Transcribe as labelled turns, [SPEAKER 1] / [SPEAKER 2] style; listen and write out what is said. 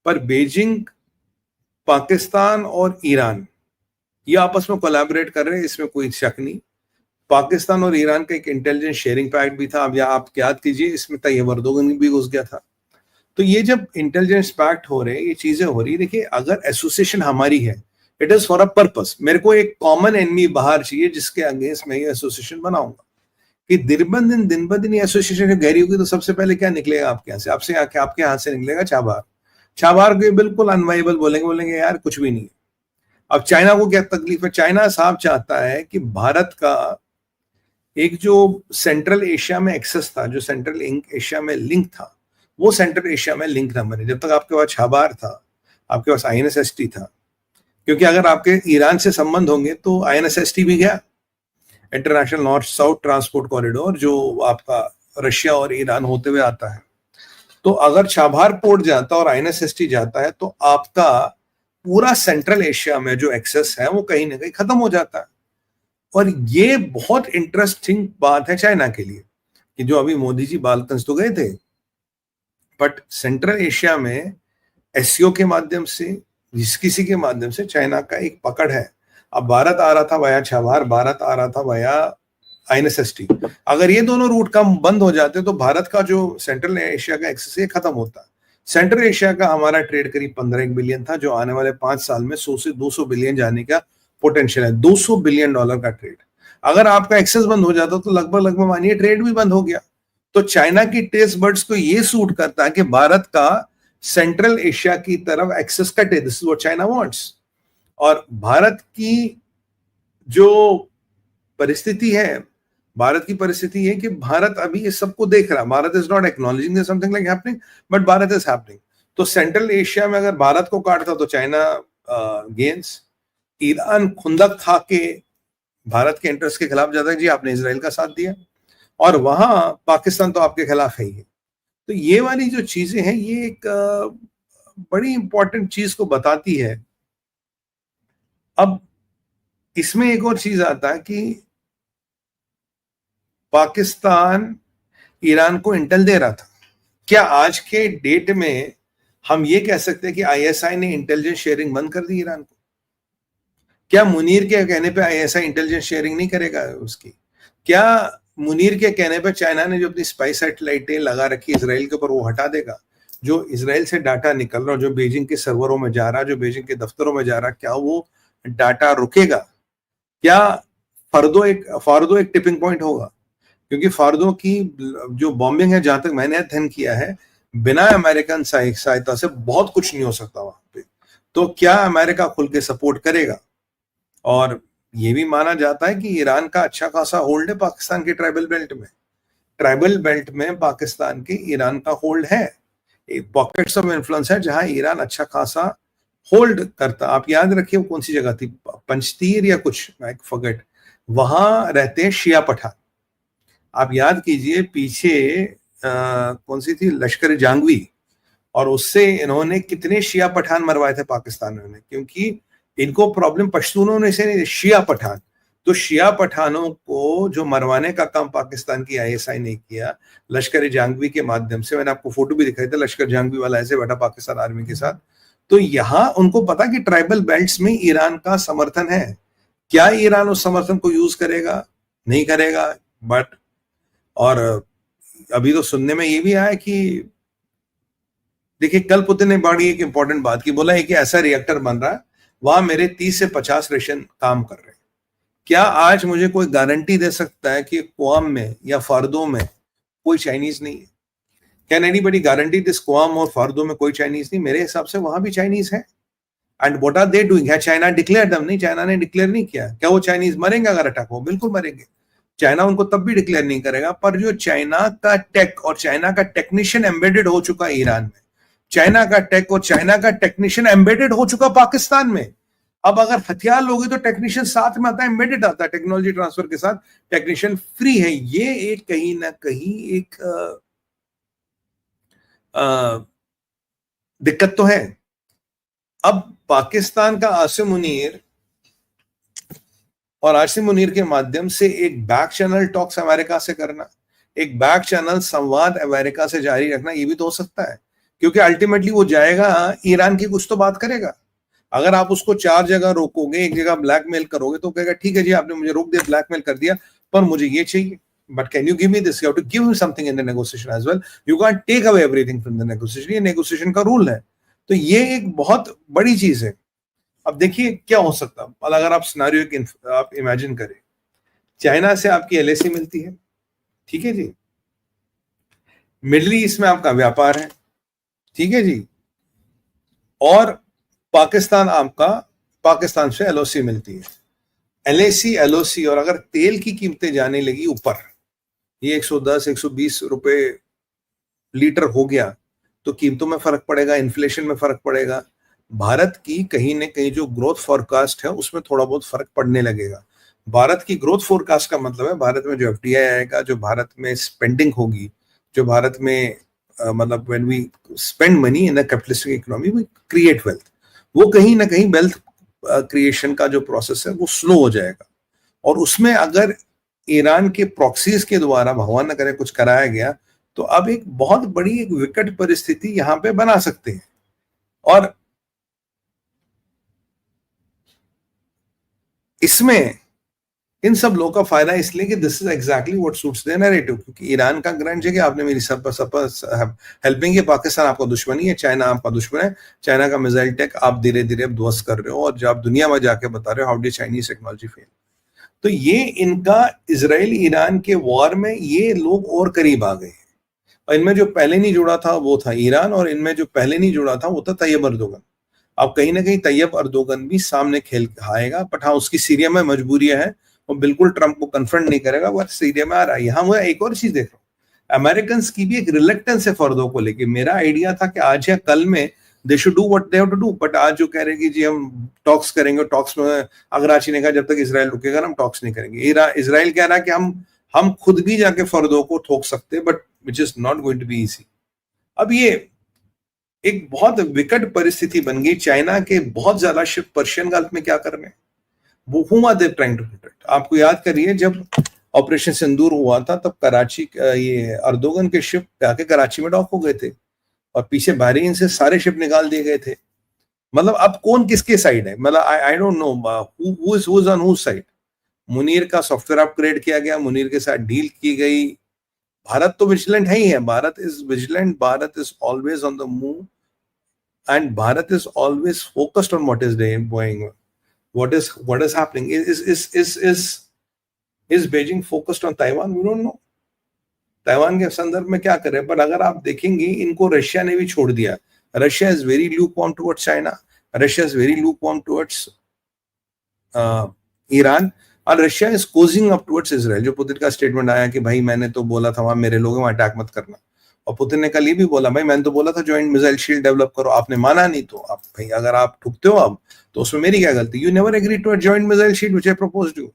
[SPEAKER 1] पर बीजिंग, पाकिस्तान और ईरान ये आपस में कोलैबोरेट कर रहे हैं, इसमें कोई शक नहीं। पाकिस्तान और ईरान का एक इंटेलिजेंस शेयरिंग पैक्ट भी था, अब या आप याद कीजिए, इसमें तैयब अर्दोगन भी घुस गया था। तो ये जब इंटेलिजेंस पैक्ट हो रहे हैं, ये चीजें हो रही, देखिए अगर एसोसिएशन हमारी है, it is for a purpose. मेरे को एक कॉमन एनिमी बाहर चाहिए जिसके अगेंस्ट मैं ये एसोसिएशन बनाऊंगा। कि दिन ब दिन ये एसोसिएशन गहरी होगी तो सबसे पहले क्या निकलेगा आपके यहाँ से? आपके हाथ से निकलेगा चाबार। चाबार को बिल्कुल अनवाइबल बोलेंगे यार कुछ भी नहीं है। अब चाइना को क्या तकलीफ है? चाइना साहब चाहता है कि भारत का एक जो सेंट्रल एशिया में एक्सेस था, जो सेंट्रल एशिया में लिंक था, वो सेंट्रल एशिया में लिंक न बने। जब तक आपके पास छाबार था, आपके पास INSST था, क्योंकि अगर आपके ईरान से संबंध होंगे तो INSST भी गया, international north south transport corridor, जो आपका रशिया और ईरान होते हुए आता है। तो अगर छाबार पोर्ट जाता और INSST जाता है तो आपका पूरा सेंट्रल एशिया में जो एक्सेस है वो कहीं ना कहीं खत्म हो जाता है। और ये बहुत इंटरेस्टिंग बात है चाइना के लिए कि जो अभी मोदी जी बालकंस तो गए थे, बट सेंट्रल एशिया में SCO के माध्यम से, जिस किसी के माध्यम से चाइना का एक पकड़ है। अब भारत आ रहा था वाया छाबार, भारत आ रहा था वाया INSST। अगर ये दोनों रूट कम बंद हो जाते तो भारत का जो सेंट्रल एशिया का एक्सेस है खत्म होता। सेंट्रल एशिया का हमारा ट्रेड करीब 15 बिलियन था, जो आने वाले 5 साल में 100 से 200 बिलियन जाने का पोटेंशियल है। $200 बिलियन का ट्रेड। अगर आपका एक्सेस बंद हो जाता तो लगभग मानिए ट्रेड भी बंद हो गया। तो चाइना की टेस्ट बर्ड्स को ये सूट करता है कि भारत का सेंट्रल एशिया की तरफ एक्सेस कटे। This is what China wants. और भारत की जो परिस्थिति है, भारत की परिस्थिति है कि भारत अभी इस सबको देख रहा है। Bharat is not acknowledging that something like happening, but Bharat is happening. तो सेंट्रल एशिया में अगर भारत को काटता तो चाइना गेन्स। ईरान खुंदक खा के भारत के इंटरेस्ट के खिलाफ जाता है, जी आपने इजराइल का साथ दिया, और वहां पाकिस्तान तो आपके खिलाफ है ही है। तो ये वाली जो चीजें हैं, ये एक बड़ी इंपॉर्टेंट चीज को बताती है। अब इसमें एक और चीज आता है कि पाकिस्तान ईरान को इंटेल दे रहा था। क्या आज के डेट में हम ये कह सकते हैं कि ISI ने इंटेलिजेंस शेयरिंग बंद कर दी ईरान को? क्या मुनीर के कहने पे ISI इंटेलिजेंस शेयरिंग नहीं करेगा उसकी? क्या मुनीर के कहने पे चाइना ने जो अपनी स्पाई सैटेलाइटें लगा रखी इसराइल के ऊपर वो हटा देगा? जो इसराइल से डाटा निकल रहा, जो बीजिंग के सर्वरों में जा रहा, जो बीजिंग के दफ्तरों में जा रहा, क्या वो डाटा रुकेगा? क्या फार्दो एक टिपिंग पॉइंट होगा? क्योंकि फार्दो की जो बॉम्बिंग है, जहां तक मैंने अध्ययन किया है, बिना अमेरिकन सहायता से बहुत कुछ नहीं हो सकता वहां पे। तो क्या अमेरिका खुल के सपोर्ट करेगा? और ये भी माना जाता है कि ईरान का अच्छा खासा होल्ड है पाकिस्तान के ट्राइबल बेल्ट में। ट्राइबल बेल्ट में पाकिस्तान के ईरान का होल्ड है, एक पॉकेट्स ऑफ इन्फ्लुएंस है जहां ईरान अच्छा खासा होल्ड करता। आप याद रखिए कौन सी जगह थी, पंचतीर या कुछ, आई फॉरगेट, वहां रहते हैं शिया पठान। आप याद कीजिए पीछे कौन सी थी, लश्कर जंगवी, और उससे इन्होंने कितने शिया पठान मरवाए थे पाकिस्तान में, क्योंकि इनको प्रॉब्लम पश्तूनों ने से शिया पठान। तो शिया पठानों को जो मरवाने का काम पाकिस्तान की ISI ने किया लश्कर जंगवी के माध्यम से। मैंने आपको फोटो भी दिखाई था, लश्कर जंगवी वाला ऐसे बैठा पाकिस्तान आर्मी के साथ। तो यहां उनको पता कि ट्राइबल बेल्ट्स में ईरान का समर्थन है। क्या ईरान उस समर्थन को यूज करेगा? नहीं करेगा। बट और अभी तो सुनने में ये भी आया कि देखिए कल पुतिन ने बड़ी एक इंपॉर्टेंट बात की, बोला है कि ऐसा रिएक्टर बन रहा है वहां मेरे 30 से 50 रशियन काम कर रहे हैं। क्या आज मुझे कोई गारंटी दे सकता है कि क्वाम में या फार्दो में कोई चाइनीज नहीं है? कैन एनीबडी गारंटी दिस क्वाम और फार्दो में कोई चाइनीज नहीं? मेरे हिसाब से वहां भी चाइनीज है। And what are they doing? है चाइना डिक्लेयर दम? नहीं, चाइना ने डिक्लेयर नहीं किया। क्या वो चाइनीज मरेंगे अगर अटैक हो? बिल्कुल मरेंगे। चाइना उनको तब भी डिक्लेयर नहीं करेगा। पर जो चाइना का टेक और चाइना का टेक्नीशियन एम्बेडेड हो चुका है ईरान में, चाइना का टेक और चाइना का टेक्नीशियन एम्बेडेड हो चुका पाकिस्तान में। अब अगर हथियार लोगे तो टेक्नीशियन साथ में आता है, एम्बेडेड आता है, टेक्नोलॉजी ट्रांसफर के साथ टेक्नीशियन फ्री है। ये एक कहीं ना कहीं एक दिक्कत तो है। अब पाकिस्तान का आसिम मुनीर और आसिम मुनीर के माध्यम से एक बैक चैनल टॉक्स अमेरिका से करना, एक बैक चैनल संवाद अमेरिका से जारी रखना, ये भी तो हो सकता है। क्योंकि अल्टीमेटली वो जाएगा ईरान की कुछ तो बात करेगा। अगर आप उसको 4 जगह रोकोगे, एक जगह ब्लैकमेल करोगे तो कहेगा ठीक है जी आपने मुझे रोक दिया, ब्लैकमेल कर दिया, पर मुझे ये चाहिए, but can you give me this? You have to give me something in the negotiation as well, you can't take away everything from the negotiation, ये नेगोशिएशन का रूल है। तो ये एक बहुत बड़ी चीज है। अब देखिए क्या हो सकता है अगर आप सिनेरियो आप इमेजिन करें, चाइना से आपकी एलएसी मिलती है, ठीक है जी, मिडिल ईस्ट में आपका व्यापार है, ठीक है जी, और पाकिस्तान से एलओसी मिलती है, एलएसी एलओसी, और अगर तेल की कीमतें जाने लगी ऊपर, ये 110 120 रुपए लीटर हो गया, तो कीमतों में फर्क पड़ेगा, इन्फ्लेशन में फर्क पड़ेगा। भारत की कहीं न कहीं जो ग्रोथ फोरकास्ट है उसमें थोड़ा बहुत फर्क पड़ने लगेगा। भारत की ग्रोथ फोरकास्ट का मतलब है भारत में जो एफडीआई आएगा, जो भारत में स्पेंडिंग होगी, जो भारत में मतलब when we spend money in a capitalistic economy we create wealth, वो कहीं ना कहीं वेल्थ क्रिएशन का जो प्रोसेस है वो स्लो हो जाएगा। और उसमें अगर ईरान के प्रॉक्सीज के द्वारा भगवान न करे कुछ कराया गया तो अब एक बहुत बड़ी एक विकट परिस्थिति यहां पे बना सकते हैं। और इसमें इन सब लोगों का फायदा इसलिए कि this is exactly what suits there narrative, क्योंकि ईरान का ग्रंज है कि आपने मेरी सब हेल्पिंग है, पाकिस्तान आपका दुश्मन ही है, चाइना आपका दुश्मन है, चाइना का मिसाइल टेक आप धीरे धीरे अब ध्वस्त कर रहे हो और जब दुनिया में जाके बता रहे हो how do Chinese technology fail. तो ये इनका इजराइल ईरान के वॉर में ये लोग और करीब आ गए, और इनमें जो पहले नहीं जुड़ा था वो था ईरान, और इनमें जो पहले नहीं जुड़ा था वो था तैयब अर्दोगन। अब कहीं ना कहीं तैयब अर्दोगन भी सामने खेल आएगा, बट हाँ उसकी सीरिया में मजबूरियां हैं, वो बिल्कुल ट्रंप को कन्फ्रंट नहीं करेगा, वो सीरिया में आ रहा है। यहाँ मैं एक और चीज देख रहा हूँ, अमेरिकन की भी एक रिलेक्टेंस है फर्दों को लेके। मेरा आइडिया था कि आज या कल में they should do what they have to do, but आज जो कह रहे हैं कि जी हम टॉक्स करेंगे, टॉक्स में अगराची ने कहा जब तक इसराइल रुकेगा हम टॉक्स नहीं करेंगे। इसराइल कह रहा है कि हम खुद भी जाके फर्दों को ठोक सकते हैं, but which is not going to be easy. अब ये एक बहुत विकट परिस्थिति बन गई। चाइना के बहुत ज्यादा शिप पर्शियन गल्फ में क्या कर रहे हैं, वो whom are they trying to protect? आपको याद करिए जब ऑपरेशन सिंदूर हुआ था तब कराची ये अर्दोगन के शिप जाके कराची में डॉक हो गए थे और पीछे बहरीन से सारे शिप निकाल दिए गए थे। मतलब अब कौन किसके साइड है, मतलब I don't know who is on whose side. Munir का सॉफ्टवेयर अपग्रेड किया गया, मुनीर के साथ डील की गई। भारत तो विजिलेंट है ही है, Bharat is vigilant, Bharat is always on the move and Bharat is always focused on what is going on, what is happening. Is Beijing focused on Taiwan? We don't know. Taiwan के संदर्भ में क्या करे, पर अगर आप देखेंगे इनको रशिया ने भी छोड़ दिया। Russia is very lukewarm towards China, Russia is very lukewarm towards Iran, और Russia is cozying up towards Israel. जो पुतिन का स्टेटमेंट आया कि भाई मैंने तो बोला था वहां मेरे लोग वहां अटैक मत करना, और पुतिन ने कल ये भी बोला भाई मैंने तो बोला था जॉइंट मिसाइल शील्ड डेवलप करो, आपने माना नहीं, तो आप भाई अगर आप ठुकते हो अब तो उसमें मेरी क्या गलती? You never agree to a joint missile shield which I proposed you.